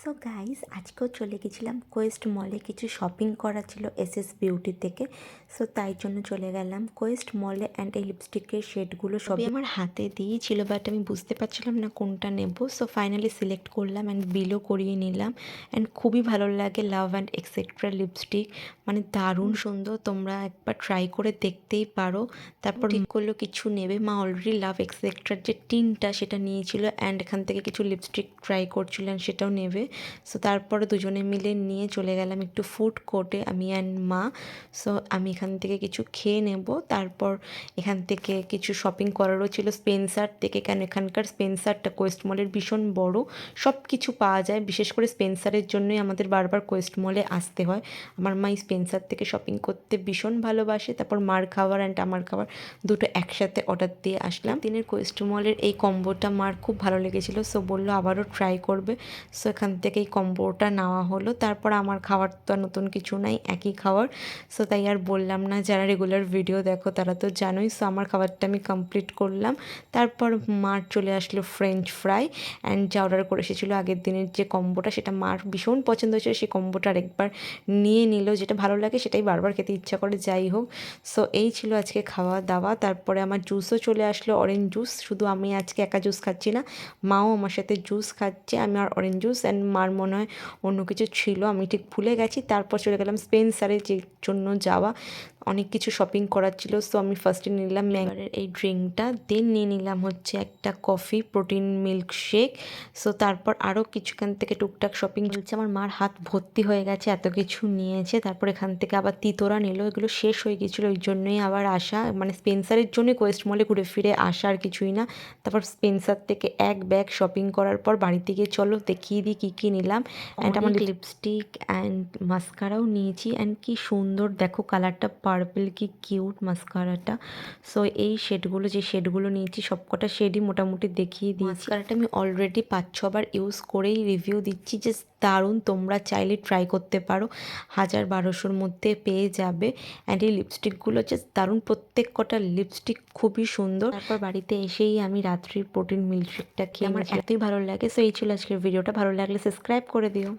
So guys আজকেও চলে গেছিলাম কোয়েস্ট মলে, কিছু শপিং করা ছিল এসএস বিউটি থেকে। সো তাই জন্য চলে গেলাম কোয়েস্ট মলে অ্যান্ড এই লিপস্টিকের শেডগুলো সবই আমার হাতে দিয়েছিল, বাট আমি বুঝতে পারছিলাম না কোনটা নেব। সো ফাইনালি সিলেক্ট করলাম অ্যান্ড বিলও করিয়ে নিলাম। অ্যান্ড খুবই ভালো লাগে লাভ অ্যান্ড এক্সেট্রা লিপস্টিক, মানে দারুণ সুন্দর। তোমরা একবার ট্রাই করে দেখতেই পারো। তারপর ঠিক করলো কিছু নেবে, মা অলরেডি লাভ এক্সেট্রার যে টিনটা সেটা নিয়েছিল অ্যান্ড এখান থেকে কিছু লিপস্টিক ট্রাই করছিলেন, সেটাও নেবে। সো তারপরে দুজনে মিলে নিয়ে চলে গেলাম একটু ফুড কোর্টে, আমি অ্যান্ড মা। সো আমি এখান থেকে কিছু খেয়ে নেব, তারপর এখান থেকে কিছু শপিং করারও ছিল স্পেন্সার থেকে, কেন এখানকার স্পেন্সারটা কোয়েস্ট মলের ভীষণ বড়, সব কিছু পাওয়া যায়। বিশেষ করে স্পেন্সারের জন্যই আমাদের বারবার কোয়েস্ট মলে আসতে হয়। আমার মা স্পেন্সার থেকে শপিং করতে ভীষণ ভালোবাসে। তারপর মার খাবার অ্যান্ড আমার খাবার দুটো একসাথে অর্ডার দিয়ে আসলাম। দিনের কোয়েস্ট মলের এই কম্বোটা মার খুব ভালো লেগেছিলো, সো বললো আবারও ট্রাই করবে। সো এখান থেকে এই কম্বোটা নেওয়া হলো। তারপর আমার খাবার তো নতুন কিছু নাই, একই খাবার। সো তাই আর বললাম না, যারা রেগুলার ভিডিও দেখো তারা তো জানোই। সো আমার খাবারটা আমি কমপ্লিট করলাম। তারপর মার চলে আসলো ফ্রেঞ্চ ফ্রাই অ্যান্ড যা অর্ডার করে এসেছিলো আগের দিনের যে কম্বোটা, সেটা মার ভীষণ পছন্দ হয়েছিল। সেই কম্বোটা আরেকবার নিয়ে নিল, যেটা ভালো লাগে সেটাই বারবার খেতে ইচ্ছা করে, যাই হোক। সো এই ছিল আজকে খাওয়া দাওয়া। তারপরে আমার জুসও চলে আসলো, অরেঞ্জ জুস। শুধু আমি আজকে একা জুস খাচ্ছি না, মাও আমার সাথে জুস খাচ্ছে। আমি আর অরেঞ্জ জুস অ্যান্ড মার মনে হয় অন্য কিছু ছিল, আমি ঠিক ভুলে গেছি। তারপর চলে গেলাম স্পেন্সারের যে জন্য যাওয়া, অনেক কিছু শপিং করার ছিল। সো আমি ফার্স্টে নিলাম ম্যাঙ্গোর এই ড্রিঙ্কটা, দেন নিয়ে নিলাম হচ্ছে একটা coffee protein milk shake. So তারপর আরও কিছুখান থেকে টুকটাক শপিং চলছে। আমার মার হাত ভর্তি হয়ে গেছে, এত কিছু নিয়েছে। তারপর এখান থেকে আবার তিতোরা নিল, এগুলো শেষ হয়ে গেছিলো, ওই জন্যই আবার আসা, মানে স্পেন্সারের জন্যই কোয়েস্ট মলে ঘুরে ফিরে আসা, আর কিছুই না। তারপর স্পেন্সার থেকে এক ব্যাগ শপিং করার পর বাড়িতে গিয়ে চলো দেখিয়ে দিই কী কী নিলাম। অ্যান্ড আমার লিপস্টিক অ্যান্ড মাস্কারাও নিয়েছি, অ্যান্ড কি সুন্দর দেখো কালারটা, পার্পল, কি কিউট মাস্কারাটা। সো এই শেডগুলো, যে শেডগুলো নিয়েছি সবকটা শেডই মোটামুটি দেখিয়ে দিয়েছি। মাস্কারাটা আমি অলরেডি 5-6 বার ইউজ করেই রিভিউ দিচ্ছি, যে দারুণ, তোমরা চাইলে ট্রাই করতে পারো, 1000-1200-র মধ্যে পেয়ে যাবে। অ্যান্ড এই লিপস্টিকগুলো জাস্ট দারুণ, প্রত্যেক কটা লিপস্টিক খুবই সুন্দর। তারপর বাড়িতে এসেই আমি রাত্রির প্রোটিন মিল্কশেকটা খেয়ে আমার এতই ভালো লাগে। সো এই ছিল আজকের ভিডিওটা, ভালো লাগলে সাবস্ক্রাইব করে দিও।